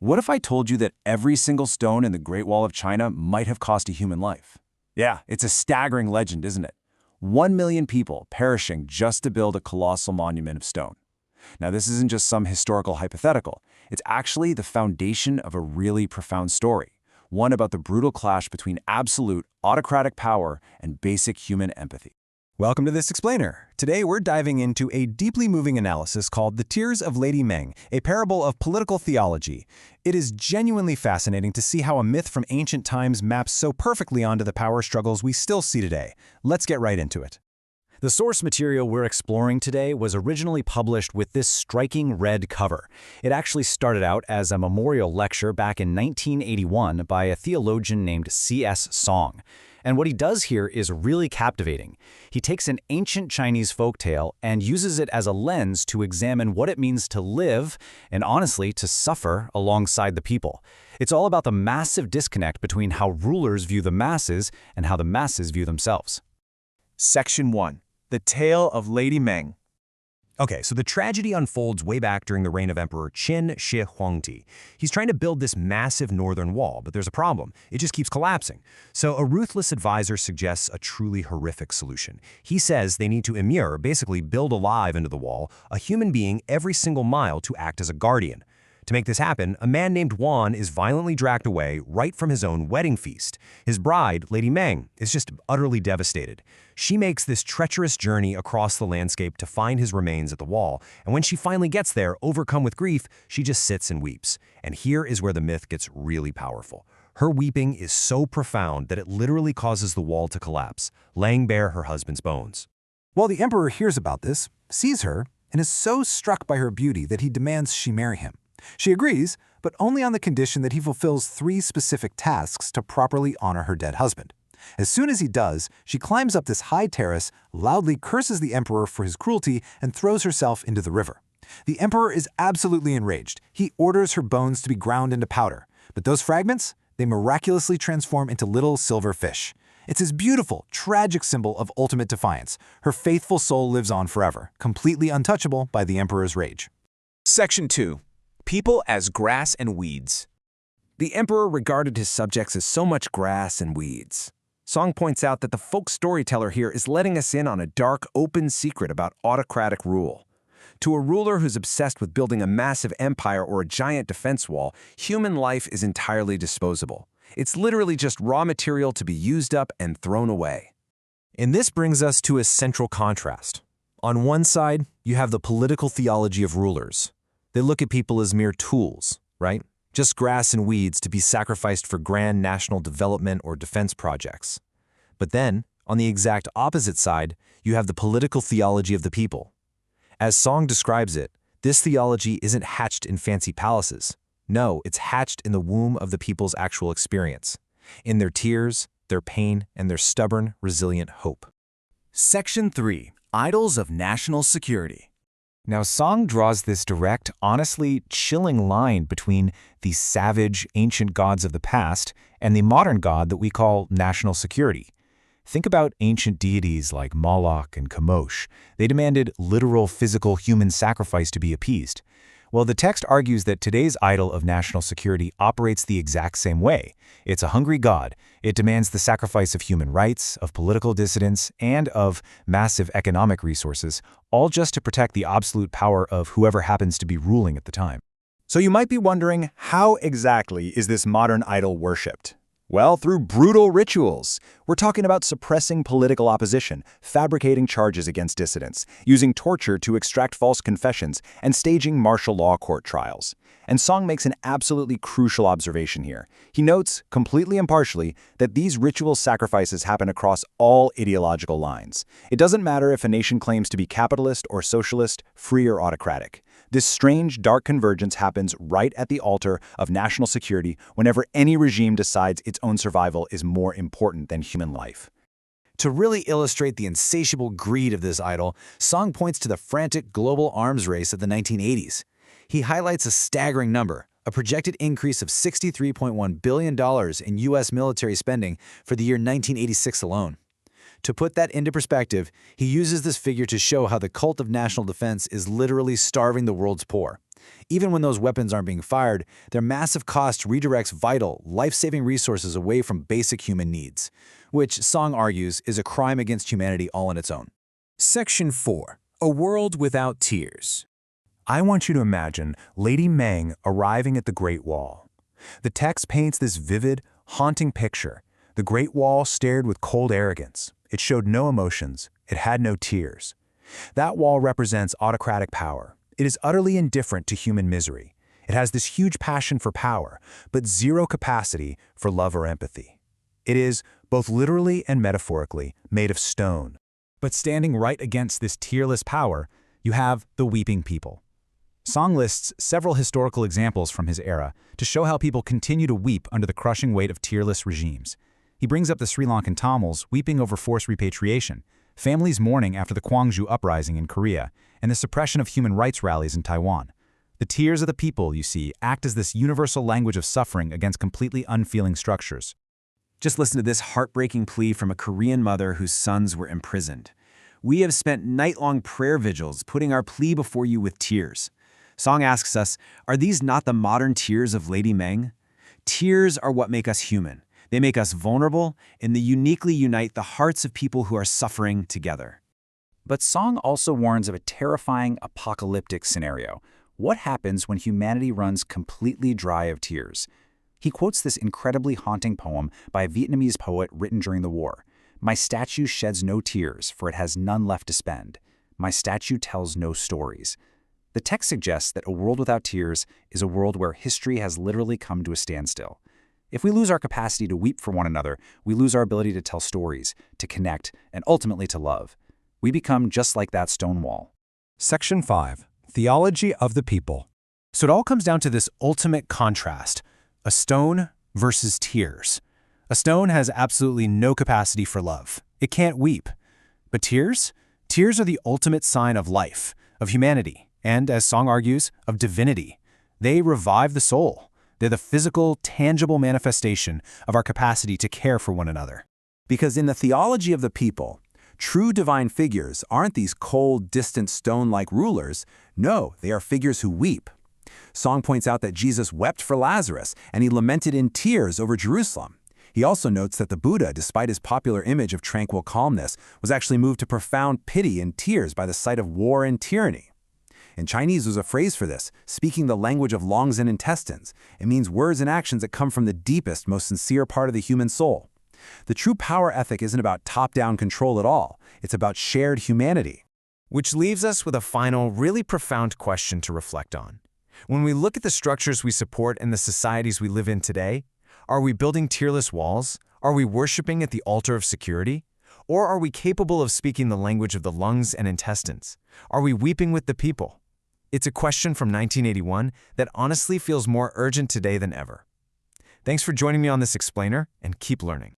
What if I told you that every single stone in the Great Wall of China might have cost a human life? Yeah, it's a staggering legend, isn't it? 1 million people perishing just to build a colossal monument of stone. Now, this isn't just some historical hypothetical. It's actually the foundation of a really profound story, one about the brutal clash between absolute autocratic power and basic human empathy. Welcome to This Explainer. Today we're diving into a deeply moving analysis called The Tears of Lady Meng, a parable of political theology. It is genuinely fascinating to see how a myth from ancient times maps so perfectly onto the power struggles we still see today. Let's get right into it. The source material we're exploring today was originally published with this striking red cover. It actually started out as a memorial lecture back in 1981 by a theologian named C.S. Song. And what he does here is really captivating. He takes an ancient Chinese folktale and uses it as a lens to examine what it means to live and honestly to suffer alongside the people. It's all about the massive disconnect between how rulers view the masses and how the masses view themselves. Section 1. The Tale of Lady Meng. Okay, so the tragedy unfolds way back during the reign of Emperor Qin Shi Huangdi. He's trying to build this massive northern wall, but there's a problem. It just keeps collapsing. So a ruthless advisor suggests a truly horrific solution. He says they need to immure, basically build alive into the wall, a human being every single mile to act as a guardian. To make this happen, a man named Wan is violently dragged away right from his own wedding feast. His bride, Lady Meng, is just utterly devastated. She makes this treacherous journey across the landscape to find his remains at the wall, and when she finally gets there, overcome with grief, she just sits and weeps. And here is where the myth gets really powerful. Her weeping is so profound that it literally causes the wall to collapse, laying bare her husband's bones. Well, the emperor hears about this, sees her, and is so struck by her beauty that he demands she marry him. She agrees, but only on the condition that he fulfills 3 specific tasks to properly honor her dead husband. As soon as he does, she climbs up this high terrace, loudly curses the emperor for his cruelty, and throws herself into the river. The emperor is absolutely enraged. He orders her bones to be ground into powder. But those fragments, they miraculously transform into little silver fish. It's his beautiful, tragic symbol of ultimate defiance. Her faithful soul lives on forever, completely untouchable by the emperor's rage. Section 2. People as grass and weeds. The emperor regarded his subjects as so much grass and weeds. Song points out that the folk storyteller here is letting us in on a dark, open secret about autocratic rule. To a ruler who's obsessed with building a massive empire or a giant defense wall, human life is entirely disposable. It's literally just raw material to be used up and thrown away. And this brings us to a central contrast. On one side, you have the political theology of rulers. They look at people as mere tools, right? Just grass and weeds to be sacrificed for grand national development or defense projects. But then, on the exact opposite side, you have the political theology of the people. As Song describes it, this theology isn't hatched in fancy palaces. No, it's hatched in the womb of the people's actual experience, in their tears, their pain, and their stubborn, resilient hope. Section 3. Idols of National Security. Now, Song draws this direct, honestly chilling line between the savage, ancient gods of the past and the modern god that we call national security. Think about ancient deities like Moloch and Chemosh. They demanded literal, physical human sacrifice to be appeased. Well, the text argues that today's idol of national security operates the exact same way. It's a hungry god. It demands the sacrifice of human rights, of political dissidents, and of massive economic resources, all just to protect the absolute power of whoever happens to be ruling at the time. So you might be wondering, how exactly is this modern idol worshipped? Well, through brutal rituals. We're talking about suppressing political opposition, fabricating charges against dissidents, using torture to extract false confessions, and staging martial law court trials. And Song makes an absolutely crucial observation here. He notes, completely impartially, that these ritual sacrifices happen across all ideological lines. It doesn't matter if a nation claims to be capitalist or socialist, free or autocratic. This strange, dark convergence happens right at the altar of national security whenever any regime decides its own survival is more important than human life. To really illustrate the insatiable greed of this idol, Song points to the frantic global arms race of the 1980s. He highlights a staggering number, a projected increase of $63.1 billion in U.S. military spending for the year 1986 alone. To put that into perspective, he uses this figure to show how the cult of national defense is literally starving the world's poor. Even when those weapons aren't being fired, their massive cost redirects vital, life-saving resources away from basic human needs, which Song argues is a crime against humanity all on its own. Section 4. A world without tears. I want you to imagine Lady Meng arriving at the Great Wall. The text paints this vivid, haunting picture. The Great Wall stared with cold arrogance. It showed no emotions. It had no tears. That wall represents autocratic power. It is utterly indifferent to human misery. It has this huge passion for power, but zero capacity for love or empathy. It is, both literally and metaphorically, made of stone. But standing right against this tearless power, you have the weeping people. Song lists several historical examples from his era to show how people continue to weep under the crushing weight of tearless regimes. He brings up the Sri Lankan Tamils weeping over forced repatriation, families mourning after the Gwangju uprising in Korea, and the suppression of human rights rallies in Taiwan. The tears of the people, you see, act as this universal language of suffering against completely unfeeling structures. Just listen to this heartbreaking plea from a Korean mother whose sons were imprisoned. "We have spent night-long prayer vigils putting our plea before you with tears." Song asks us, are these not the modern tears of Lady Meng? Tears are what make us human. They make us vulnerable, and they uniquely unite the hearts of people who are suffering together. But Song also warns of a terrifying apocalyptic scenario. What happens when humanity runs completely dry of tears? He quotes this incredibly haunting poem by a Vietnamese poet written during the war. "My statue sheds no tears, for it has none left to spend. My statue tells no stories." The text suggests that a world without tears is a world where history has literally come to a standstill. If we lose our capacity to weep for one another, we lose our ability to tell stories, to connect, and ultimately to love. We become just like that stone wall. Section 5. Theology of the people. So it all comes down to this ultimate contrast: a stone versus tears. A stone has absolutely no capacity for love. It can't weep. But tears? Tears are the ultimate sign of life, of humanity, and, as Song argues, of divinity. They revive the soul. They're the physical, tangible manifestation of our capacity to care for one another. Because in the theology of the people, true divine figures aren't these cold, distant stone-like rulers. No, they are figures who weep. Song points out that Jesus wept for Lazarus, and he lamented in tears over Jerusalem. He also notes that the Buddha, despite his popular image of tranquil calmness, was actually moved to profound pity and tears by the sight of war and tyranny. In Chinese, there's a phrase for this, speaking the language of lungs and intestines. It means words and actions that come from the deepest, most sincere part of the human soul. The true power ethic isn't about top-down control at all. It's about shared humanity. Which leaves us with a final, really profound question to reflect on. When we look at the structures we support and the societies we live in today, are we building tearless walls? Are we worshiping at the altar of security? Or are we capable of speaking the language of the lungs and intestines? Are we weeping with the people? It's a question from 1981 that honestly feels more urgent today than ever. Thanks for joining me on this explainer, and keep learning.